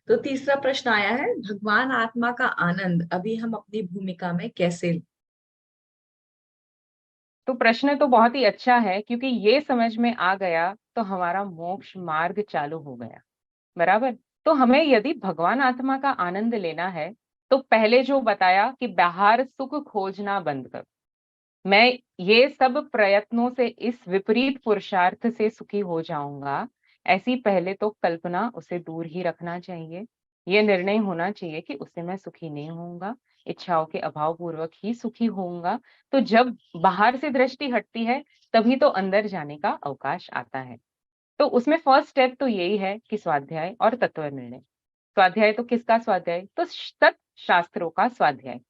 तो तीसरा प्रश्न आया है, भगवान आत्मा का आनंद अभी हम अपनी भूमिका में कैसे लें? तो प्रश्न तो बहुत ही अच्छा है, क्योंकि ये समझ में आ गया तो हमारा मोक्ष मार्ग चालू हो गया। बराबर। तो हमें यदि भगवान आत्मा का आनंद लेना है, तो पहले जो बताया कि बाहर सुख खोजना बंद कर, मैं ये सब प्रयत्नों से इस विपरीत पुरुषार्थ से सुखी हो जाऊंगा, ऐसी पहले तो कल्पना उसे दूर ही रखना चाहिए। ये निर्णय होना चाहिए कि उससे मैं सुखी नहीं होऊंगा, इच्छाओं के अभाव पूर्वक ही सुखी होऊंगा। तो जब बाहर से दृष्टि हटती है, तभी तो अंदर जाने का अवकाश आता है। तो उसमें फर्स्ट स्टेप तो यही है कि स्वाध्याय और तत्व निर्णय। स्वाध्याय तो किसका स्वाध्याय? तो सत शास्त्रों का स्वाध्याय।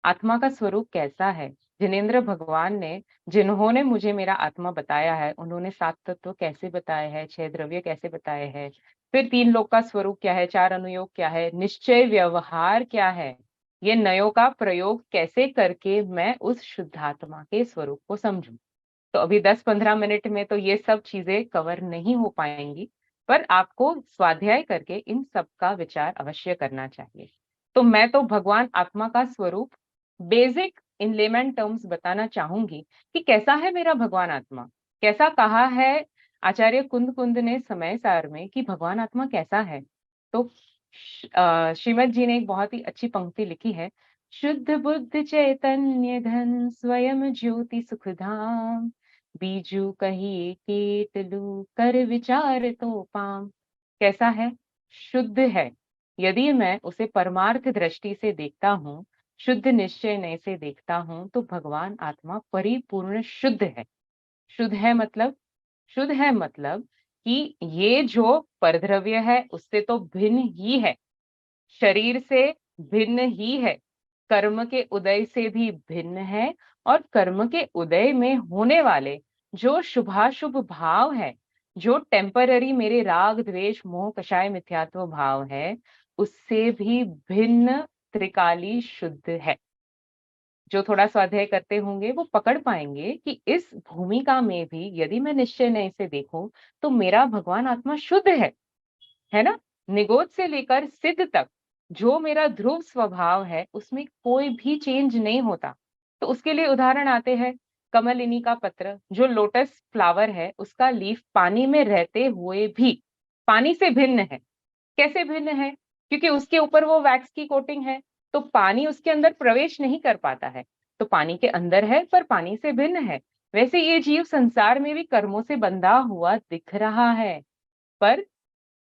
आत्मा का स्वरूप कैसा है? जिनेंद्र भगवान ने, जिन्होंने मुझे मेरा आत्मा बताया है, उन्होंने सात तत्व कैसे बताए हैं, छह द्रव्य कैसे बताए हैं, फिर तीन लोक का स्वरूप क्या है, चार अनुयोग क्या है, निश्चय व्यवहार क्या है, ये नयों का प्रयोग कैसे करके मैं उस शुद्धात्मा के स्वरूप को समझूं। तो अभी 10-15 मिनट में तो ये सब चीजें कवर नहीं हो पाएंगी, पर आपको स्वाध्याय करके इन सब का विचार अवश्य करना चाहिए। तो मैं तो भगवान आत्मा का स्वरूप बेसिक इन लेमैन टर्म्स बताना चाहूंगी कि कैसा है मेरा भगवान आत्मा। कैसा कहा है आचार्य कुंद कुंद ने समय सार में कि भगवान आत्मा कैसा है। तो श्रीमद जी ने एक बहुत ही अच्छी पंक्ति लिखी है। शुद्ध बुद्ध चैतन्य घन स्वयं ज्योति सुखधाम, बीजू कही केट लू कर विचार तो पाम। कैसा है? शुद्ध है। यदि मैं उसे परमार्थ दृष्टि से देखता हूँ, शुद्ध निश्चय नय से देखता हूँ, तो भगवान आत्मा परिपूर्ण शुद्ध है। शुद्ध है मतलब, शुद्ध है मतलब कि ये जो परद्रव्य है उससे तो भिन्न ही है, शरीर से भिन्न ही है, कर्म के उदय से भी भिन्न है, और कर्म के उदय में होने वाले जो शुभाशुभ भाव है, जो टेम्पररी मेरे राग द्वेष मोह कषाय मिथ्यात्व भाव है, उससे भी भिन्न त्रिकाली शुद्ध है। जो थोड़ा स्वाध्याय करते होंगे वो पकड़ पाएंगे कि इस भूमिका में भी यदि मैं निश्चय नय से देखूं, तो मेरा भगवान आत्मा शुद्ध है ना। निगोद से लेकर सिद्ध तक जो मेरा ध्रुव स्वभाव है, उसमें कोई भी चेंज नहीं होता। तो उसके लिए उदाहरण आते हैं, कमलिनी का पत्र, जो लोटस फ्लावर है, उसका लीफ पानी में रहते हुए भी पानी से भिन्न है। कैसे भिन्न है? क्योंकि उसके ऊपर वो वैक्स की कोटिंग है, तो पानी उसके अंदर प्रवेश नहीं कर पाता है। तो पानी के अंदर है पर पानी से भिन्न है। वैसे ये जीव संसार में भी कर्मों से बंधा हुआ दिख रहा है, पर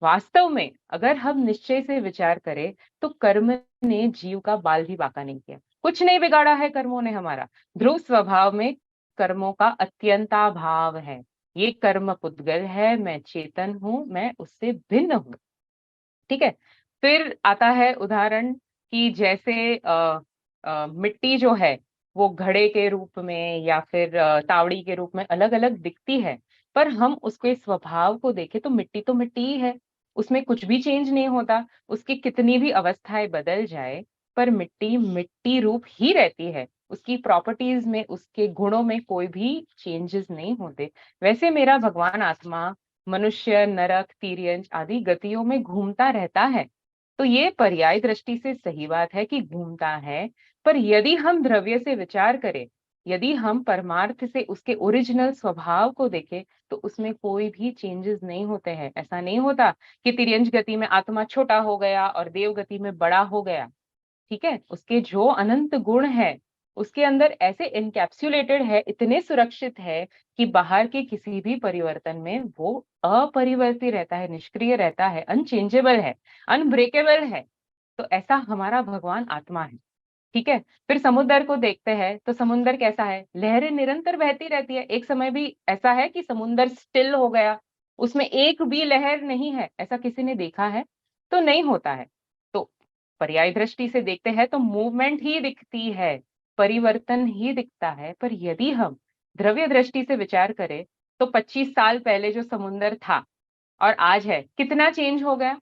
वास्तव में अगर हम निश्चय से विचार करें, तो कर्म ने जीव का बाल भी बांका नहीं किया, कुछ नहीं बिगाड़ा है कर्मों ने हमारा। ध्रुव स्वभाव में कर्मों का अत्यंता भाव है। ये कर्म पुद्गल है, मैं चेतन हूं, मैं उससे भिन्न हूं। ठीक है। फिर आता है उदाहरण कि जैसे मिट्टी जो है वो घड़े के रूप में या फिर तावड़ी के रूप में अलग अलग दिखती है, पर हम उसके स्वभाव को देखें तो मिट्टी ही है, उसमें कुछ भी चेंज नहीं होता। उसकी कितनी भी अवस्थाएं बदल जाए, पर मिट्टी मिट्टी रूप ही रहती है, उसकी प्रॉपर्टीज में उसके गुणों में कोई भी चेंजेस नहीं होते। वैसे मेरा भगवान आत्मा मनुष्य नरक तिर्यंच आदि गतियों में घूमता रहता है। तो ये पर्याय दृष्टि से सही बात है कि घूमता है, पर यदि हम द्रव्य से विचार करें, यदि हम परमार्थ से उसके ओरिजिनल स्वभाव को देखें, तो उसमें कोई भी चेंजेस नहीं होते हैं। ऐसा नहीं होता कि तिर्यंच गति में आत्मा छोटा हो गया और देव गति में बड़ा हो गया। ठीक है, उसके जो अनंत गुण है उसके अंदर ऐसे इनकैप्सुलेटेड है, इतने सुरक्षित है कि बाहर के किसी भी परिवर्तन में वो अपरिवर्ती रहता है, निष्क्रिय रहता है, अनचेंजेबल है, अनब्रेकेबल है। तो ऐसा हमारा भगवान आत्मा है। ठीक है। फिर समुद्र को देखते हैं, तो समुद्र कैसा है? लहरें निरंतर बहती रहती है। एक समय भी ऐसा है कि समुद्र स्टिल हो गया, उसमें एक भी लहर नहीं है, ऐसा किसी ने देखा है? तो नहीं होता है। तो पर्याय दृष्टि से देखते हैं तो मूवमेंट ही दिखती है, परिवर्तन ही दिखता है। पर यदि हम द्रव्य दृष्टि से विचार करें, तो 25 साल पहले जो समुद्र था और आज है, कितना चेंज हो गया?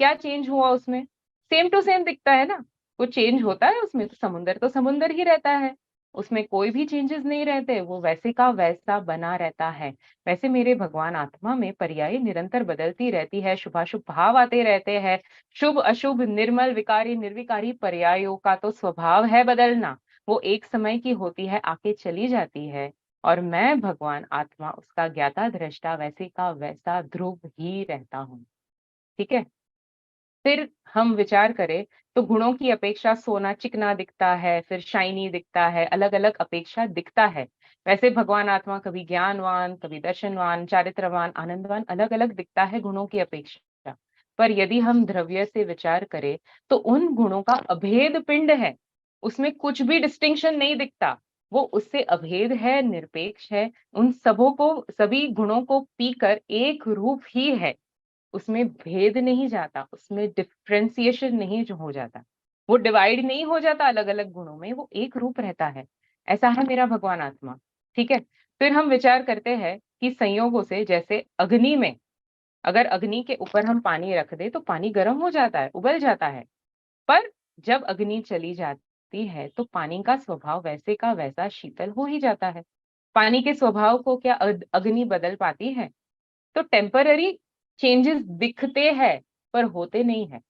क्या चेंज हुआ उसमें? सेम टू सेम दिखता है ना। वो चेंज होता है उसमें? तो समुंदर ही रहता है। उसमें कोई भी चेंजेस नहीं रहते, वो वैसे का वैसा बना रहता है। वैसे मेरे भगवान आत्मा में पर्याय निरंतर बदलती रहती है, शुभाशुभ भाव आते रहते हैं। शुभ अशुभ निर्मल विकारी निर्विकारी पर्यायों का तो स्वभाव है बदलना। वो एक समय की होती है, आके चली जाती है, और मैं भगवान आत्मा उसका ज्ञाता दृष्टा वैसे का वैसा ध्रुव ही रहता हूँ। ठीक है। फिर हम विचार करें तो गुणों की अपेक्षा सोना चिकना दिखता है, फिर शाइनी दिखता है, अलग अलग अपेक्षा दिखता है। वैसे भगवान आत्मा कभी ज्ञानवान, कभी दर्शनवान, चारित्रवान, आनंदवान अलग अलग दिखता है गुणों की अपेक्षा। पर यदि हम द्रव्य से विचार करें तो उन गुणों का अभेद पिंड है, उसमें कुछ भी डिस्टिंक्शन नहीं दिखता। वो उससे अभेद है, निरपेक्ष है, उन सबों को, सभी गुणों को पीकर एक रूप ही है। उसमें भेद नहीं जाता, उसमें डिफ्रेंसिएशन नहीं जो हो जाता, वो डिवाइड नहीं हो जाता अलग अलग गुणों में, वो एक रूप रहता है। ऐसा है मेरा भगवान आत्मा। ठीक है। फिर हम विचार करते हैं कि संयोगों से, जैसे अग्नि में, अगर अग्नि के ऊपर हम पानी रख दे तो पानी गर्म हो जाता है, उबल जाता है। पर जब अग्नि चली जाती है तो पानी का स्वभाव वैसे का वैसा शीतल हो ही जाता है। पानी के स्वभाव को क्या अग्नि बदल पाती है? तो टेम्पररी चेंजेस दिखते हैं पर होते नहीं है।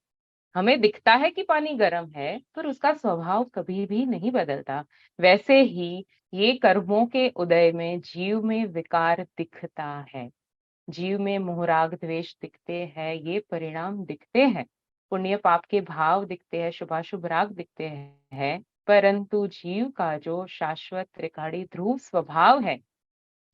हमें दिखता है कि पानी गर्म है पर उसका स्वभाव कभी भी नहीं बदलता। वैसे ही ये कर्मों के उदय में जीव में विकार दिखता है, जीव में मोहराग द्वेष दिखते हैं, ये परिणाम दिखते हैं, पुण्य पाप के भाव दिखते हैं, शुभाशुभ राग दिखते हैं। परंतु जीव का जो शाश्वत त्रिकाणी ध्रुव स्वभाव है,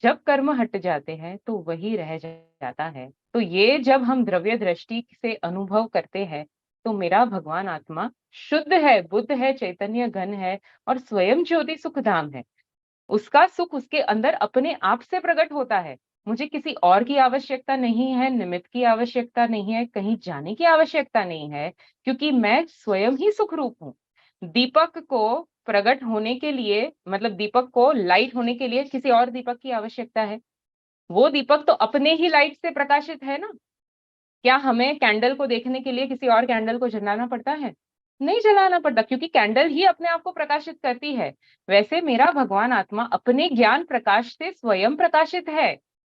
जब कर्म हट जाते हैं तो वही रह जाता है। तो ये जब हम द्रव्य दृष्टि से अनुभव करते हैं तो मेरा भगवान आत्मा शुद्ध है, बुद्ध है, चैतन्य घन है, और स्वयं ज्योति सुख धाम है। उसका सुख उसके अंदर अपने आप से प्रकट होता है। मुझे किसी और की आवश्यकता नहीं है, निमित्त की आवश्यकता नहीं है, कहीं जाने की आवश्यकता नहीं है, क्योंकि मैं स्वयं ही सुख रूप हूँ। दीपक को प्रकट होने के लिए, मतलब दीपक को लाइट होने के लिए किसी और दीपक की आवश्यकता है? वो दीपक तो अपने ही लाइट से प्रकाशित है ना। क्या हमें कैंडल को देखने के लिए किसी और कैंडल को जलाना पड़ता है? नहीं जलाना पड़ता, क्योंकि कैंडल ही अपने आप को प्रकाशित करती है। वैसे मेरा भगवान आत्मा अपने ज्ञान प्रकाश से स्वयं प्रकाशित है।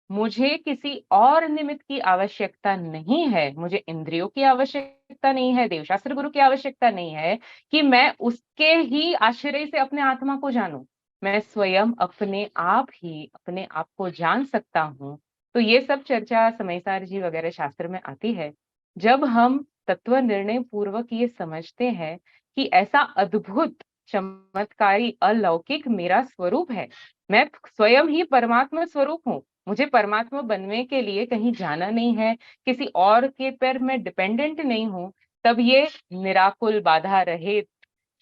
मुझे किसी और निमित्त की आवश्यकता नहीं है, मुझे इंद्रियों की आवश्यकता नहीं है, देवशास्त्र गुरु की आवश्यकता नहीं है कि मैं उसके ही आश्रय से अपने आत्मा को जानूं। मैं स्वयं अपने आप ही अपने आप को जान सकता हूँ। तो ये सब चर्चा समयसार जी वगैरह शास्त्र में आती है। जब हम तत्व निर्णय पूर्वक ये समझते हैं कि ऐसा अद्भुत चमत्कारी अलौकिक मेरा स्वरूप है, मैं स्वयं ही परमात्मा स्वरूप हूँ, मुझे परमात्मा बनने के लिए कहीं जाना नहीं है, किसी और के पर मैं डिपेंडेंट नहीं हूँ। तब ये निराकुल बाधा रहित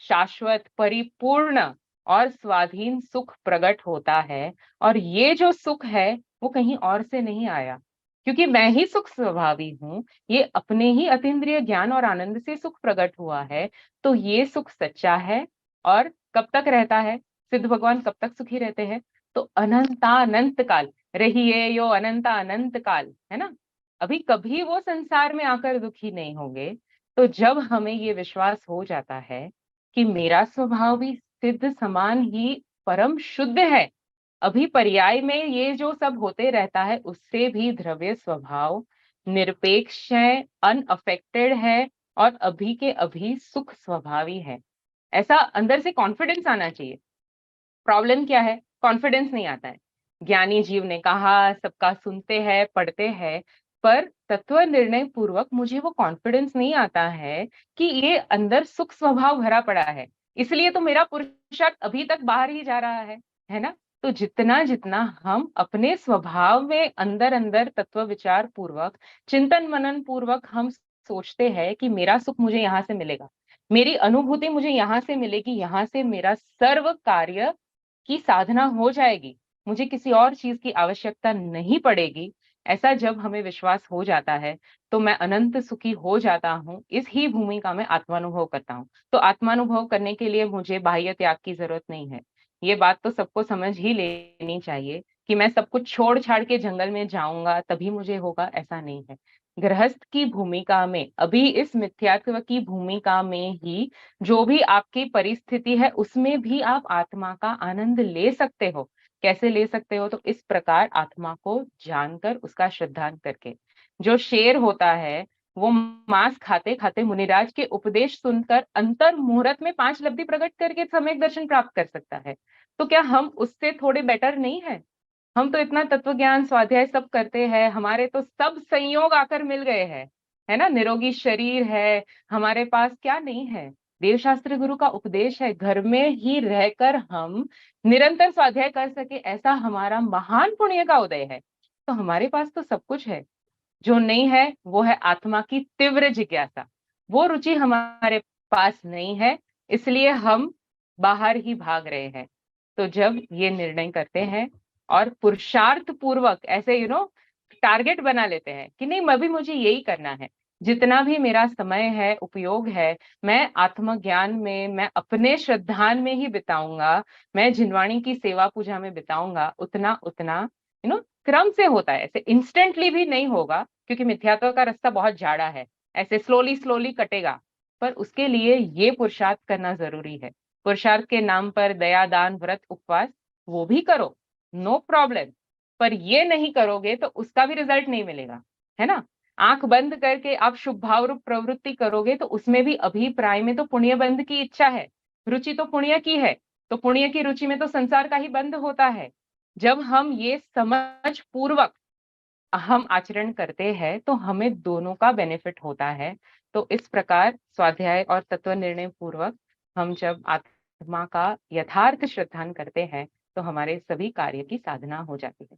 शाश्वत परिपूर्ण और स्वाधीन सुख प्रकट होता है। और ये जो सुख है वो कहीं और से नहीं आया, क्योंकि मैं ही सुख स्वभावी हूँ। ये अपने ही अतीन्द्रिय ज्ञान और आनंद से सुख प्रकट हुआ है। तो ये सुख सच्चा है। और कब तक रहता है? सिद्ध भगवान कब तक सुखी रहते हैं? तो अनंतानंत काल रहिए यो अनंता अनंत काल, है ना। अभी कभी वो संसार में आकर दुखी नहीं होंगे। तो जब हमें ये विश्वास हो जाता है कि मेरा स्वभाव भी सिद्ध समान ही परम शुद्ध है, अभी पर्याय में ये जो सब होते रहता है उससे भी द्रव्य स्वभाव निरपेक्ष है, अनअफेक्टेड है, और अभी के अभी सुख स्वभावी है, ऐसा अंदर से कॉन्फिडेंस आना चाहिए। प्रॉब्लम क्या है? कॉन्फिडेंस नहीं आता है। ज्ञानी जीव ने कहा, सबका सुनते हैं, पढ़ते हैं, पर तत्व निर्णय पूर्वक मुझे वो कॉन्फिडेंस नहीं आता है कि ये अंदर सुख स्वभाव भरा पड़ा है। इसलिए तो मेरा पुरुषार्थ अभी तक बाहर ही जा रहा है ना। तो जितना जितना हम अपने स्वभाव में अंदर अंदर तत्व विचार पूर्वक, चिंतन मनन पूर्वक हम सोचते हैं कि मेरा सुख मुझे यहाँ से मिलेगा, मेरी अनुभूति मुझे यहाँ से मिलेगी, यहाँ से मेरा सर्व कार्य की साधना हो जाएगी, मुझे किसी और चीज की आवश्यकता नहीं पड़ेगी, ऐसा जब हमें विश्वास हो जाता है तो मैं अनंत सुखी हो जाता हूँ। इस ही भूमिका में आत्मानुभव करता हूँ। तो आत्मानुभव करने के लिए मुझे बाह्य त्याग की जरूरत नहीं है। ये बात तो सबको समझ ही लेनी चाहिए कि मैं सब कुछ छोड़ छाड़ के जंगल में जाऊंगा तभी मुझे होगा, ऐसा नहीं है। गृहस्थ की भूमिका में, अभी इस मिथ्यात्व की भूमिका में ही जो भी आपकी परिस्थिति है उसमें भी आप आत्मा का आनंद ले सकते हो। कैसे ले सकते हो? तो इस प्रकार आत्मा को जानकर, उसका श्रद्धान करके। जो शेर होता है वो मांस खाते खाते मुनिराज के उपदेश सुनकर अंतर मुहूर्त में 5 लब्धि प्रकट करके सम्यक दर्शन प्राप्त कर सकता है। तो क्या हम उससे थोड़े बेटर नहीं है? हम तो इतना तत्व ज्ञान स्वाध्याय सब करते हैं, हमारे तो सब संयोग आकर मिल गए हैं, है ना? निरोगी शरीर है हमारे पास, क्या नहीं है? देवशास्त्र गुरु का उपदेश है, घर में ही रहकर हम निरंतर स्वाध्याय कर सके, ऐसा हमारा महान पुण्य का उदय है। तो हमारे पास तो सब कुछ है। जो नहीं है वो है आत्मा की तीव्र जिज्ञासा। वो रुचि हमारे पास नहीं है, इसलिए हम बाहर ही भाग रहे हैं। तो जब ये निर्णय करते हैं और पुरुषार्थ पूर्वक ऐसे टारगेट बना लेते हैं कि नहीं, अभी मुझे यही करना है, जितना भी मेरा समय है, उपयोग है, मैं आत्मज्ञान में, मैं अपने श्रद्धान में ही बिताऊंगा, मैं जिनवाणी की सेवा पूजा में बिताऊंगा, उतना उतना क्रम से होता है, ऐसे इंस्टेंटली भी नहीं होगा, क्योंकि मिथ्यात्व का रास्ता बहुत जाड़ा है, ऐसे स्लोली स्लोली कटेगा। पर उसके लिए ये पुरुषार्थ करना जरूरी है। पुरुषार्थ के नाम पर दया, दान, व्रत, उपवास वो भी करो, नो प्रॉब्लम। पर ये नहीं करोगे तो उसका भी रिजल्ट नहीं मिलेगा, है ना? आंख बंद करके आप शुभ भाव रूप प्रवृत्ति करोगे तो उसमें भी अभिप्राय में तो पुण्य बंध की इच्छा है, रुचि तो पुण्य की है, तो पुण्य की रुचि में तो संसार का ही बंध होता है। जब हम ये समझ पूर्वक हम आचरण करते हैं तो हमें दोनों का बेनिफिट होता है। तो इस प्रकार स्वाध्याय और तत्व निर्णय पूर्वक हम जब आत्मा का यथार्थ श्रद्धान करते हैं तो हमारे सभी कार्य की साधना हो जाती है।